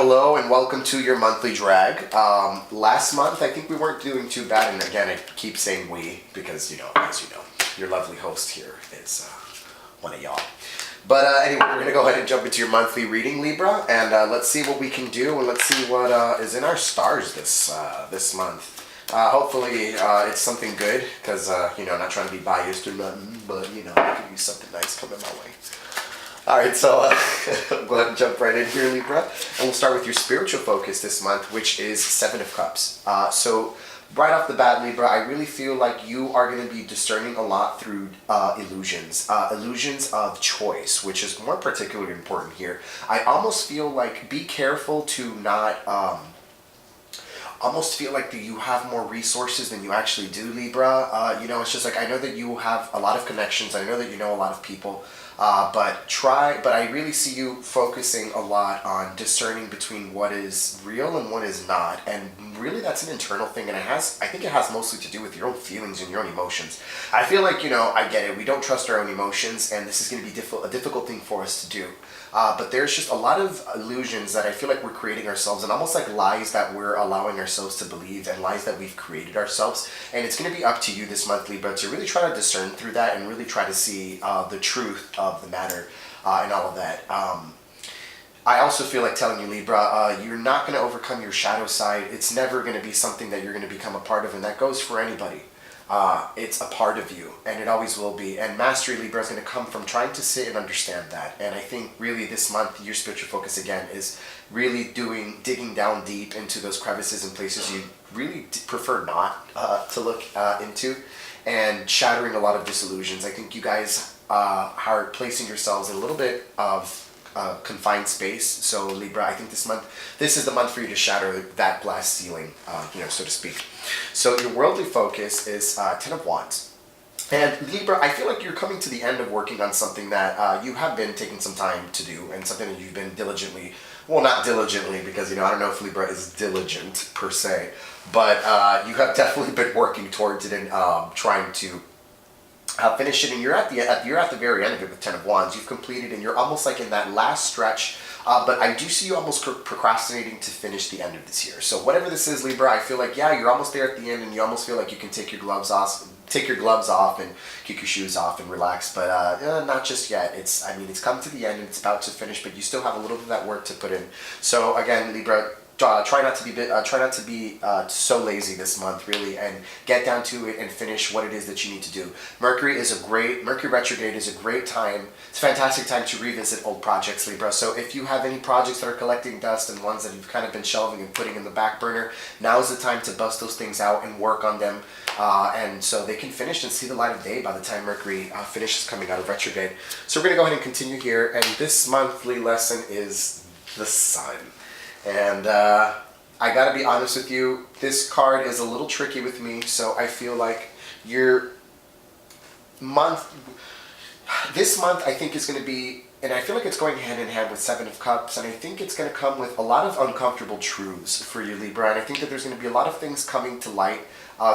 Hello and welcome to your monthly drag. Last month I think we weren't doing too bad, and again I keep saying we because as you know, your lovely host here is one of y'all. But anyway, we're gonna go ahead and jump into your monthly reading, Libra, and let's see what we can do, and let's see what is in our stars this month. Hopefully it's something good, because I'm not trying to be biased or nothing, but I could use something nice coming my way. Alright, so go ahead and jump right in here, Libra. And we'll start with your spiritual focus this month, which is Seven of Cups. So right off the bat, Libra, I really feel like you are going to be discerning a lot through illusions. Illusions of choice, which is more particularly important here. I almost feel like be careful to not... almost feel like that you have more resources than you actually do, Libra. It's just like, I know that you have a lot of connections. I know that you know a lot of people. But I really see you focusing a lot on discerning between what is real and what is not, and really that's an internal thing, and I think it has mostly to do with your own feelings and your own emotions. I feel like, I get it, we don't trust our own emotions, and this is going to be a difficult thing for us to do. But there's just a lot of illusions that I feel like we're creating ourselves, and almost like lies that we're allowing ourselves to believe, and lies that we've created ourselves. And it's going to be up to you this month, Libra, to really try to discern through that and really try to see the truth of the matter and all of that. I also feel like telling you, Libra, you're not going to overcome your shadow side. It's never going to be something that you're going to become a part of, and that goes for anybody. It's a part of you, and it always will be. And mastery, Libra, is going to come from trying to sit and understand that. And I think really this month, your spiritual focus again is really digging down deep into those crevices and places you really prefer not to look into, and shattering a lot of disillusions. I think you guys are placing yourselves in a little bit of confined space. So Libra, I think this is the month for you to shatter that glass ceiling, so to speak. So your worldly focus is Ten of Wands. And Libra, I feel like you're coming to the end of working on something that you have been taking some time to do, and something that you've been diligently, well, not diligently, because I don't know if Libra is diligent per se, but you have definitely been working towards it and trying to finish it, and you're at the very end of it with Ten of Wands. You've completed, and you're almost like in that last stretch. But I do see you almost procrastinating to finish the end of this year. So whatever this is, Libra, I feel like you're almost there at the end, and you almost feel like you can take your gloves off, and kick your shoes off and relax. But not just yet. It's come to the end and it's about to finish, but you still have a little bit of that work to put in. So again, Libra, try not to be so lazy this month, really, and get down to it and finish what it is that you need to do. Mercury retrograde is a great time. It's a fantastic time to revisit old projects, Libra. So if you have any projects that are collecting dust and ones that you've kind of been shelving and putting in the back burner, now is the time to bust those things out and work on them, and so they can finish and see the light of day by the time Mercury finishes coming out of retrograde. So we're going to go ahead and continue here, and this monthly lesson is the Sun. And I gotta be honest with you, this card is a little tricky with me, so I feel like this month I think is going to be, and I feel like it's going hand in hand with Seven of Cups, and I think it's going to come with a lot of uncomfortable truths for you, Libra, and I think that there's going to be a lot of things coming to light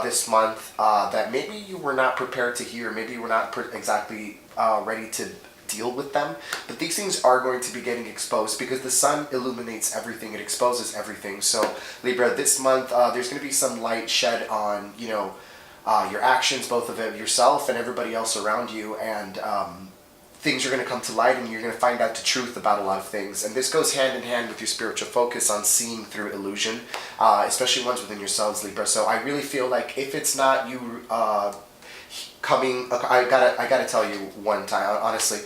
this month that maybe you were not prepared to hear, maybe you were not exactly ready to deal with them, but these things are going to be getting exposed because the sun illuminates everything, it exposes everything. So Libra, this month there's going to be some light shed on your actions, both of it, yourself and everybody else around you, and things are going to come to light, and you're going to find out the truth about a lot of things. And this goes hand in hand with your spiritual focus on seeing through illusion, especially ones within yourselves, Libra. So I really feel like if it's not you coming, I gotta tell you one time, honestly,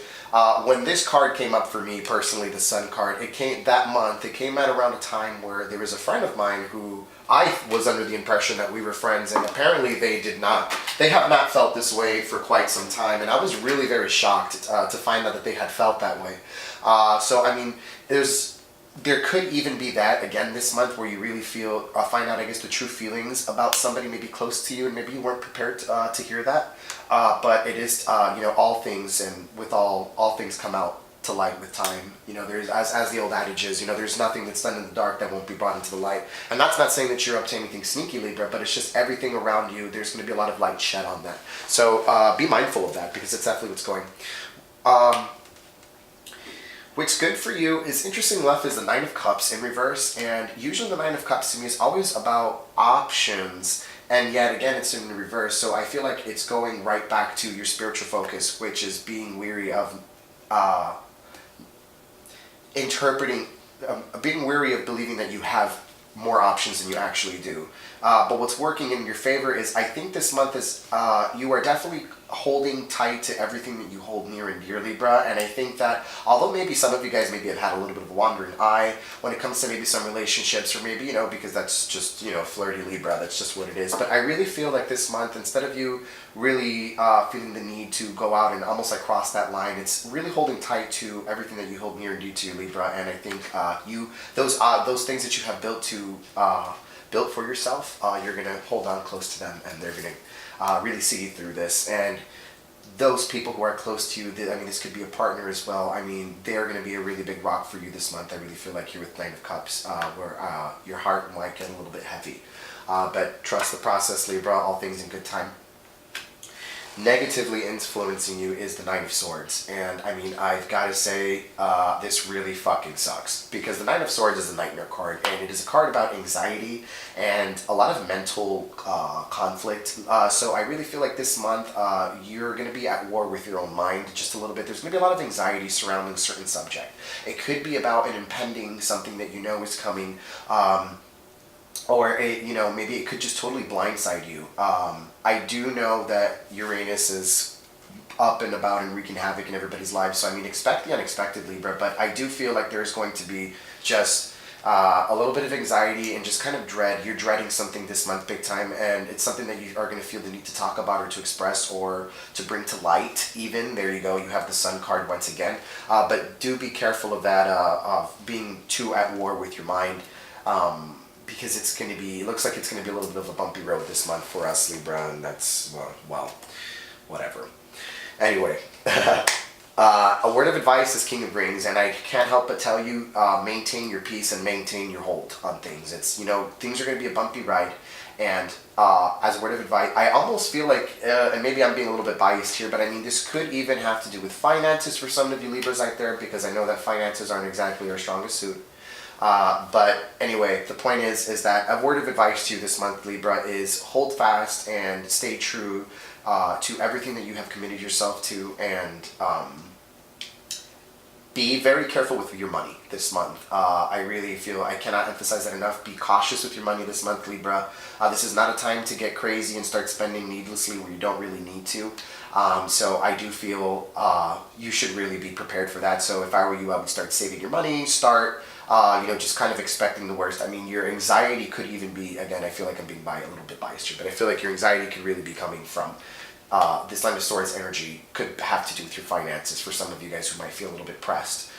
when this card came up for me personally, the Sun card, it came at around a time where there was a friend of mine who I was under the impression that we were friends, and apparently they have not felt this way for quite some time, and I was really very shocked to find out that they had felt that way. So there could even be that again this month where you really find out, I guess, the true feelings about somebody maybe close to you, and maybe you weren't prepared to hear that. But it is, all things, and with all things come out to light with time. There's, as the old adage is, there's nothing that's done in the dark that won't be brought into the light. And that's not saying that you're up to anything sneaky, Libra, but it's just everything around you, there's going to be a lot of light shed on that. So be mindful of that, because it's definitely what's going. What's good for you is, interesting enough, is the Nine of Cups in reverse, and usually the Nine of Cups to me is always about options, and yet again it's in reverse, so I feel like it's going right back to your spiritual focus, which is being weary of uh, interpreting, being weary of believing that you have more options than you actually do. But what's working in your favor is, I think this month is, you are definitely holding tight to everything that you hold near and dear, Libra. And I think that, although maybe some of you guys maybe have had a little bit of a wandering eye when it comes to maybe some relationships, or maybe, because that's just, flirty Libra, that's just what it is. But I really feel like this month, instead of you really feeling the need to go out and almost like cross that line, it's really holding tight to everything that you hold near and dear to you, Libra. And I think those things that you have built for yourself, you're going to hold on close to them, and they're going to really see you through this. And those people who are close to you, this could be a partner as well. They're going to be a really big rock for you this month. I really feel like you're with Nine of Cups, where your heart might get a little bit heavy. But trust the process, Libra, all things in good time. Negatively influencing you is the Nine of Swords, and I've got to say, this really fucking sucks, because the Nine of Swords is a nightmare card, and it is a card about anxiety and a lot of mental conflict. So I really feel like this month you're going to be at war with your own mind just a little bit. There's going to be a lot of anxiety surrounding a certain subject. It could be about an impending something that you know is coming. Or maybe it could just totally blindside you. I do know that Uranus is up and about and wreaking havoc in everybody's lives. So expect the unexpected, Libra. But I do feel like there's going to be just a little bit of anxiety and just kind of dread. You're dreading something this month big time, and it's something that you are going to feel the need to talk about, or to express, or to bring to light even. There you go, you have the Sun card once again. But do be careful of that, of being too at war with your mind. Because it looks like it's going to be a little bit of a bumpy road this month for us, Libra, and that's, well, whatever. Anyway, a word of advice is King of Rings, and I can't help but tell you, maintain your peace and maintain your hold on things. It's, things are going to be a bumpy ride, and as a word of advice, I almost feel like, and maybe I'm being a little bit biased here, but this could even have to do with finances for some of you Libras out there, because I know that finances aren't exactly our strongest suit. But anyway, the point is that a word of advice to you this month, Libra, is hold fast and stay true to everything that you have committed yourself to, and be very careful with your money this month. I really feel, I cannot emphasize that enough. Be cautious with your money this month, Libra. This is not a time to get crazy and start spending needlessly where you don't really need to. So I do feel you should really be prepared for that. So if I were you, I would start saving your money, just kind of expecting the worst. Your anxiety could even be, again, I feel like I'm being a little bit biased here, but I feel like your anxiety could really be coming from this Nine of Swords energy. Could have to do with your finances for some of you guys who might feel a little bit pressed.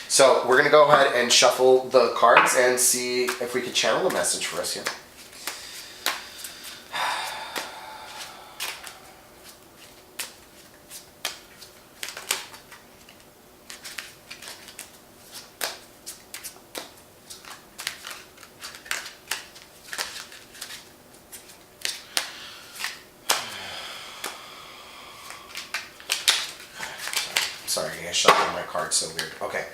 So we're going to go ahead and shuffle the cards and see if we could channel a message for us here. Sorry, I shuffled my cards so weird. Okay.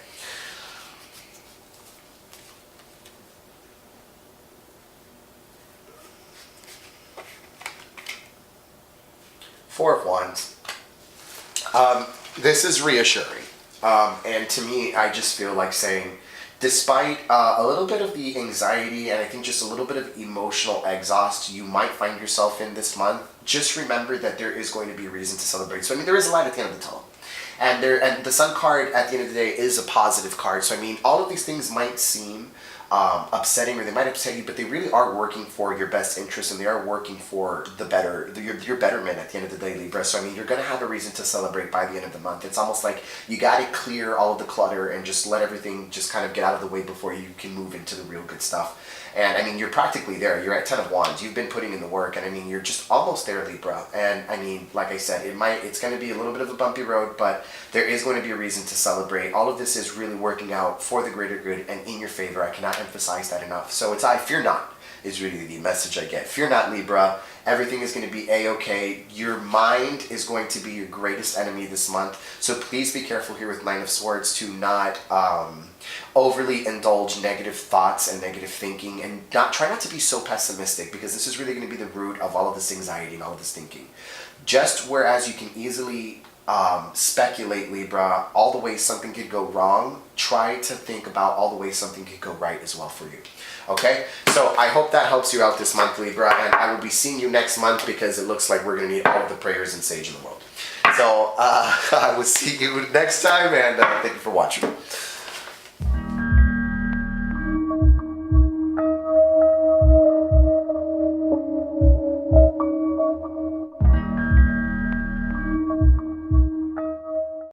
Four of Wands. This is reassuring. And to me, I just feel like saying, despite a little bit of the anxiety and I think just a little bit of emotional exhaust you might find yourself in this month, just remember that there is going to be a reason to celebrate. So there is a light at the end of the tunnel. And the Sun card at the end of the day is a positive card. So all of these things might seem upsetting, or they might upset you, but they really are working for your best interest, and they are working for your betterment at the end of the day, Libra. So you're going to have a reason to celebrate by the end of the month. It's almost like you got to clear all of the clutter and just let everything just kind of get out of the way before you can move into the real good stuff. And you're practically there. You're at 10 of Wands. You've been putting in the work, and you're just almost there, Libra. And like I said, it's going to be a little bit of a bumpy road, but there is going to be a reason to celebrate. All of this is really working out for the greater good and in your favor. I cannot cannot emphasize that enough. So it's I fear not is really the message I get. Fear not, Libra. Everything is going to be a-okay. Your mind is going to be your greatest enemy this month. So please be careful here with Nine of Swords to not overly indulge negative thoughts and negative thinking, and try not to be so pessimistic, because this is really going to be the root of all of this anxiety and all of this thinking. Just whereas you can easily speculate, Libra, all the ways something could go wrong, try to think about all the ways something could go right as well for you. Okay, so I hope that helps you out this month, Libra, and I will be seeing you next month, because it looks like we're going to need all of the prayers and sage in the world. So I will see you next time, and thank you for watching.